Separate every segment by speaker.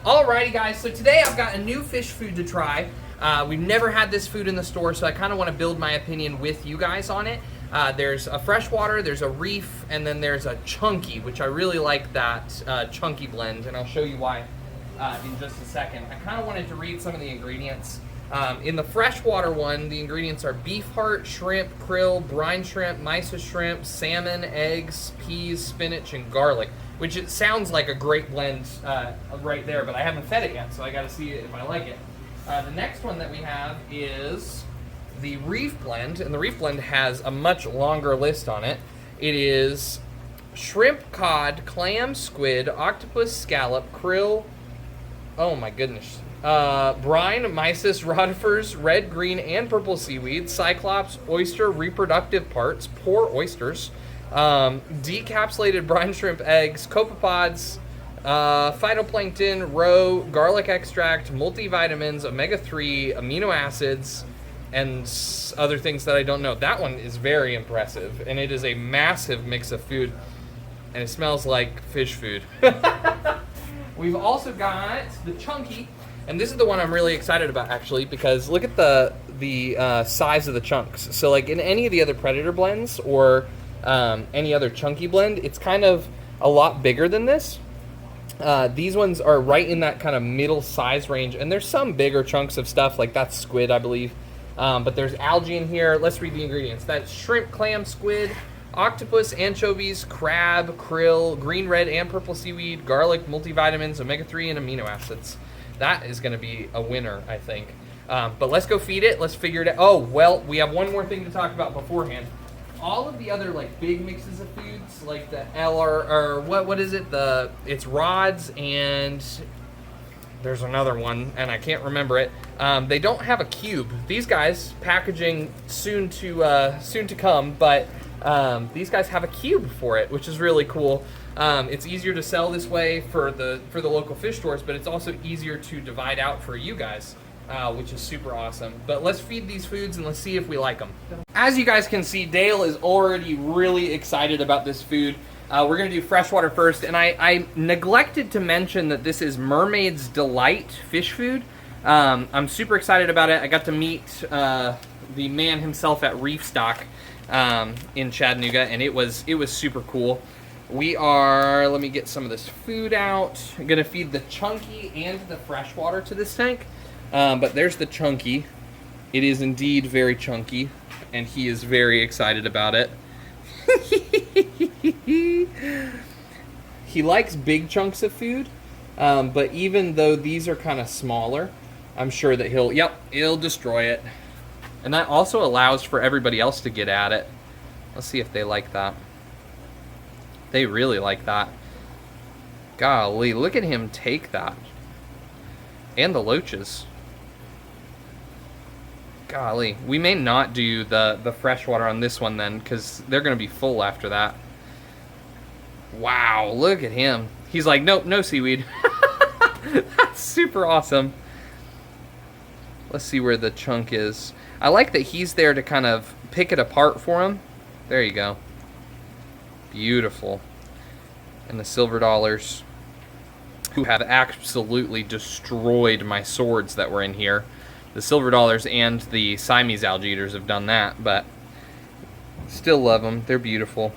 Speaker 1: Alrighty guys, so today I've got a new fish food to try. We've never had this food in the store, so I kind of want to build my opinion with you guys on it. There's a freshwater, there's a reef, and then there's a chunky, which I really like that chunky blend, and I'll show you why in just a second. I kind of wanted to read some of the ingredients. In the freshwater one, the ingredients are beef heart, shrimp, krill, brine shrimp, mysis shrimp, salmon, eggs, peas, spinach, and garlic. Which it sounds like a great blend right there, but I haven't fed it yet, so I got to see if I like it. The next one that we have is the reef blend, and the reef blend has a much longer list on it. It is shrimp, cod, clam, squid, octopus, scallop, krill, oh my goodness, brine, mysis, rotifers, red, green, and purple seaweed, cyclops, oyster, reproductive parts, poor oysters, decapsulated brine shrimp eggs, copepods, phytoplankton, roe, garlic extract, multivitamins, omega-3, amino acids, and other things that I don't know. That one is very impressive, and it is a massive mix of food, and it smells like fish food. We've also got the chunky, and this is the one I'm really excited about actually, because look at the size of the chunks. So like in any of the other Predator blends or any other chunky blend, it's kind of a lot bigger than this. These ones are right in that kind of middle size range, and there's some bigger chunks of stuff, like that's squid, I believe. But there's algae in here. Let's read the ingredients. That's shrimp, clam, squid, octopus, anchovies, crab, krill, green, red, and purple seaweed, garlic, multivitamins, omega-3, and amino acids. That is going to be a winner, I think. But let's go feed it. Let's figure it out. Oh, well, we have one more thing to talk about beforehand. All of the other like big mixes of foods, like the LR or what is it? It's rods, and there's another one, and I can't remember it. They don't have a cube. These guys, packaging soon to come, but these guys have a cube for it, which is really cool. It's easier to sell this way for the local fish stores, but it's also easier to divide out for you guys. Which is super awesome. But let's feed these foods and let's see if we like them. As you guys can see, Dale is already really excited about this food. We're gonna do freshwater first, and I neglected to mention that this is Mermaids Delight fish food. I'm super excited about it. I got to meet the man himself at Reef Stock in Chattanooga, and it was super cool. Let me get some of this food out. I'm gonna feed the chunky and the freshwater to this tank. But there's the chunky. It is indeed very chunky, and he is very excited about it. He likes big chunks of food, but even though these are kind of smaller, I'm sure that he'll destroy it. And that also allows for everybody else to get at it. Let's see if they like that. They really like that. Golly, look at him take that. And the loaches. Golly, we may not do the freshwater on this one then, because they're going to be full after that. Wow, look at him. He's like, nope, no seaweed. That's super awesome. Let's see where the chunk is. I like that he's there to kind of pick it apart for him. There you go. Beautiful. And the silver dollars, who have absolutely destroyed my swords that were in here. The silver dollars and the Siamese algae eaters have done that, but still love them. They're beautiful.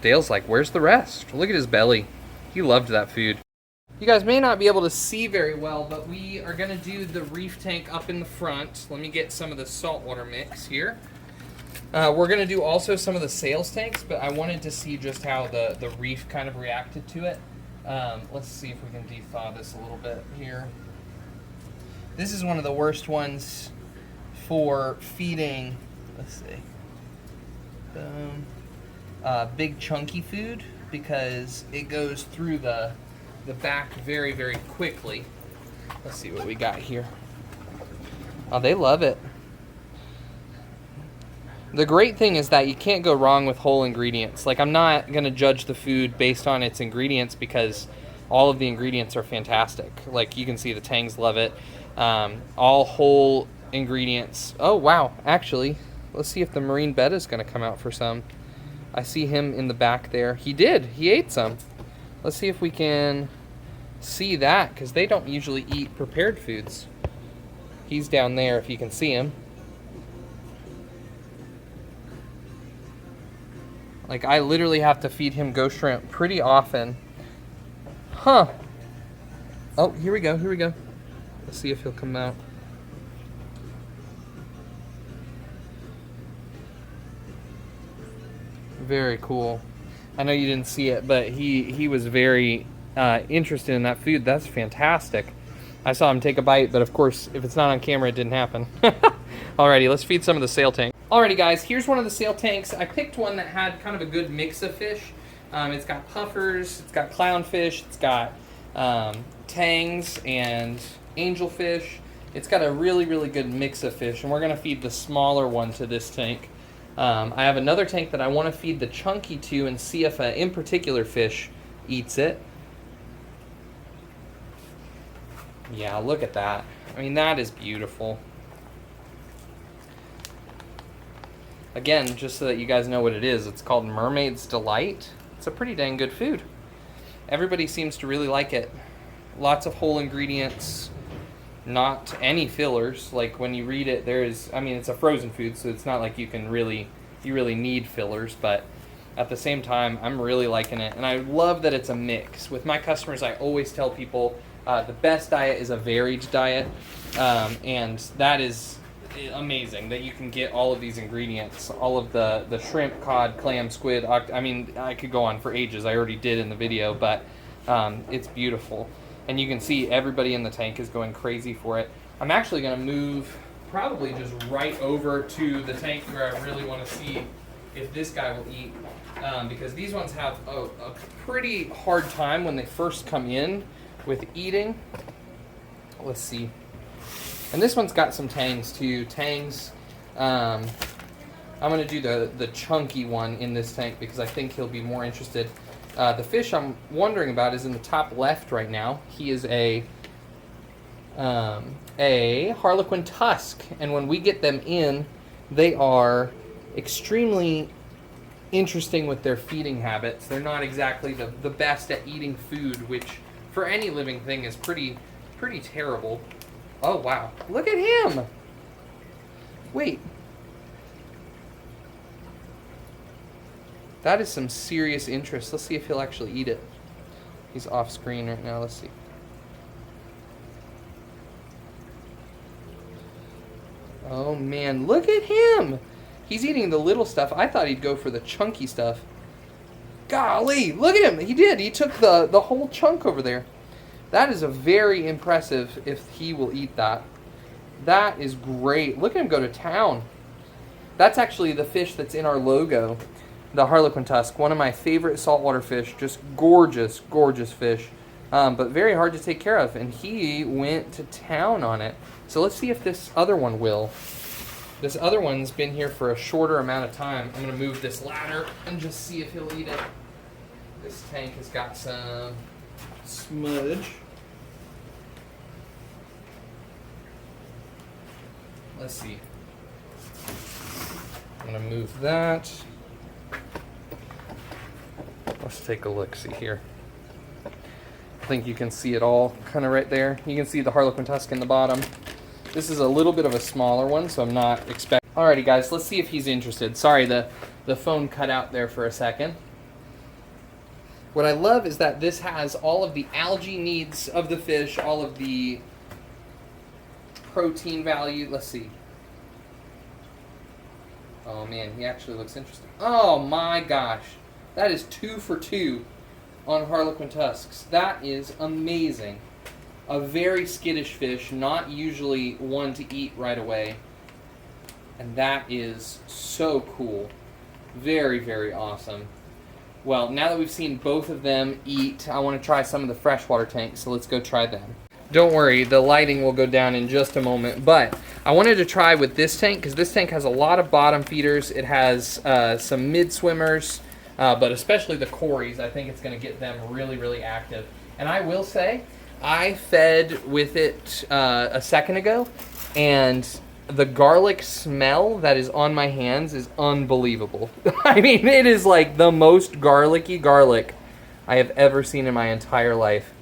Speaker 1: Dale's like, where's the rest? Look at his belly. He loved that food. You guys may not be able to see very well, but we are going to do the reef tank up in the front. Let me get some of the saltwater mix here. We're going to do also some of the sales tanks, but I wanted to see just how the reef kind of reacted to it. Let's see if we can dethaw this a little bit here. This is one of the worst ones for feeding, let's see, big chunky food, because it goes through the back very, very quickly. Let's see what we got here. Oh, they love it. The great thing is that you can't go wrong with whole ingredients. Like, I'm not going to judge the food based on its ingredients, because all of the ingredients are fantastic. Like, you can see the Tangs love it. All whole ingredients. Oh, wow. Actually, let's see if the marine betta is going to come out for some. I see him in the back there. He did. He ate some. Let's see if we can see that because they don't usually eat prepared foods. He's down there if you can see him. Like, I literally have to feed him ghost shrimp pretty often. Huh. Oh, here we go, here we go. Let's see if he'll come out. Very cool. I know you didn't see it, but he was very interested in that food. That's fantastic. I saw him take a bite, but of course, if it's not on camera, it didn't happen. Alrighty, let's feed some of the sail tank. Alrighty guys, here's one of the sail tanks. I picked one that had kind of a good mix of fish. It's got puffers, it's got clownfish, it's got tangs and angelfish. It's got a really, really good mix of fish, and we're gonna feed the smaller one to this tank. I have another tank that I wanna feed the chunky to and see if an in particular fish eats it. Yeah, look at that. I mean, that is beautiful. Again, just so that you guys know what it is, it's called Mermaid's Delight. It's a pretty dang good food. Everybody seems to really like it. Lots of whole ingredients, not any fillers. Like when you read it, I mean, it's a frozen food, so it's not like you really need fillers, but at the same time, I'm really liking it. And I love that it's a mix. With my customers, I always tell people the best diet is a varied diet, and that is amazing that you can get all of these ingredients, all of the shrimp, cod, clam, squid. I mean, I could go on for ages. I already did in the video, but it's beautiful. And you can see everybody in the tank is going crazy for it. I'm actually going to move probably just right over to the tank where I really want to see if this guy will eat, because these ones have a pretty hard time when they first come in with eating. Let's see. And this one's got some tangs too. Tangs, I'm going to do the chunky one in this tank because I think he'll be more interested. The fish I'm wondering about is in the top left right now. He is a harlequin tusk, and when we get them in, they are extremely interesting with their feeding habits. They're not exactly the best at eating food, which for any living thing is pretty terrible. Oh, wow. Look at him. Wait. That is some serious interest. Let's see if he'll actually eat it. He's off screen right now. Let's see. Oh, man. Look at him. He's eating the little stuff. I thought he'd go for the chunky stuff. Golly. Look at him. He did. He took the whole chunk over there. That is a very impressive if he will eat that. That is great. Look at him go to town. That's actually the fish that's in our logo, the harlequin tusk. One of my favorite saltwater fish. Just gorgeous, gorgeous fish, but very hard to take care of. And he went to town on it. So let's see if this other one will. This other one's been here for a shorter amount of time. I'm going to move this ladder and just see if he'll eat it. This tank has got some smudge. Let's see. I'm gonna move that. Let's take a look, see here. I think you can see it all kind of right there. You can see the harlequin tusk in the bottom. This is a little bit of a smaller one, so I'm not expecting. Alrighty guys, let's see if he's interested. Sorry, the phone cut out there for a second. What I love is that this has all of the algae needs of the fish, all of the protein value. Let's see. Oh man, he actually looks interesting. Oh my gosh. That is 2 for 2 on harlequin tusks. That is amazing. A very skittish fish, not usually one to eat right away. And that is so cool. Very, very awesome. Well, now that we've seen both of them eat, I want to try some of the freshwater tanks, so let's go try them. Don't worry, the lighting will go down in just a moment, but I wanted to try with this tank because this tank has a lot of bottom feeders. It has some mid-swimmers, but especially the cories. I think it's going to get them really, really active. And I will say, I fed with it a second ago, and the garlic smell that is on my hands is unbelievable. I mean, it is like the most garlicky garlic I have ever seen in my entire life.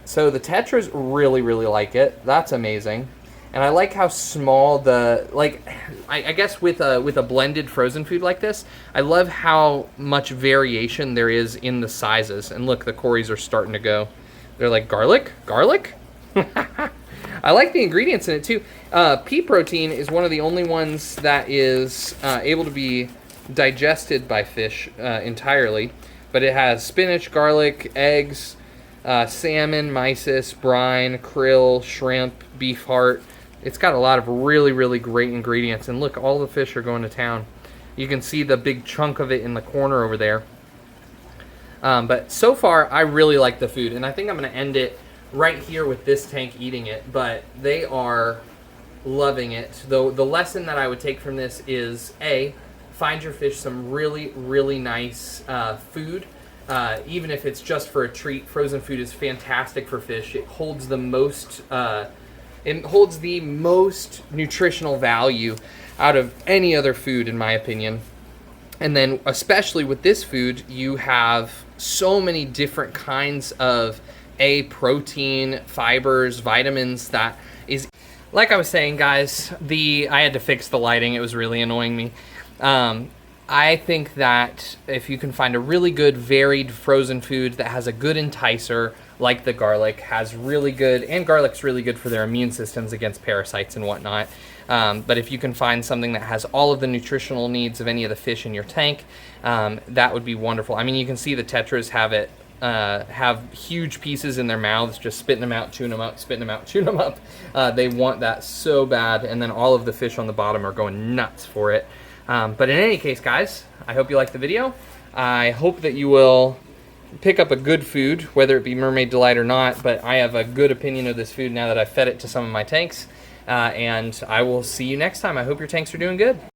Speaker 1: So the tetras really, really like it. That's amazing. And I like how small the, like, I guess with a blended frozen food like this, I love how much variation there is in the sizes. And look, the Corys are starting to go. They're like, garlic? Garlic? I like the ingredients in it too. Pea protein is one of the only ones that is able to be digested by fish entirely. But it has spinach, garlic, eggs, salmon, mysis, brine, krill, shrimp, beef heart. It's got a lot of really, really great ingredients. And look, all the fish are going to town. You can see the big chunk of it in the corner over there. But so far, I really like the food. And I think I'm going to end it right here with this tank eating it. But they are loving it. Though the lesson that I would take from this is, A, find your fish some really, really nice food. Even if it's just for a treat, frozen food is fantastic for fish. It holds the most... it holds the most nutritional value out of any other food, in my opinion. And then, especially with this food, you have so many different kinds of protein, fibers, vitamins that is... Like I was saying, guys, I had to fix the lighting. It was really annoying me. I think that if you can find a really good, varied frozen food that has a good enticer, like the garlic, has really good, and garlic's really good for their immune systems against parasites and whatnot. But if you can find something that has all of the nutritional needs of any of the fish in your tank, that would be wonderful. I mean, you can see the tetras have huge pieces in their mouths, just spitting them out, chewing them up, spitting them out, chewing them up. They want that so bad, and then all of the fish on the bottom are going nuts for it. But in any case, guys, I hope you liked the video. I hope that you will pick up a good food, whether it be Mermaid Delight or not, but I have a good opinion of this food now that I've fed it to some of my tanks. And I will see you next time. I hope your tanks are doing good.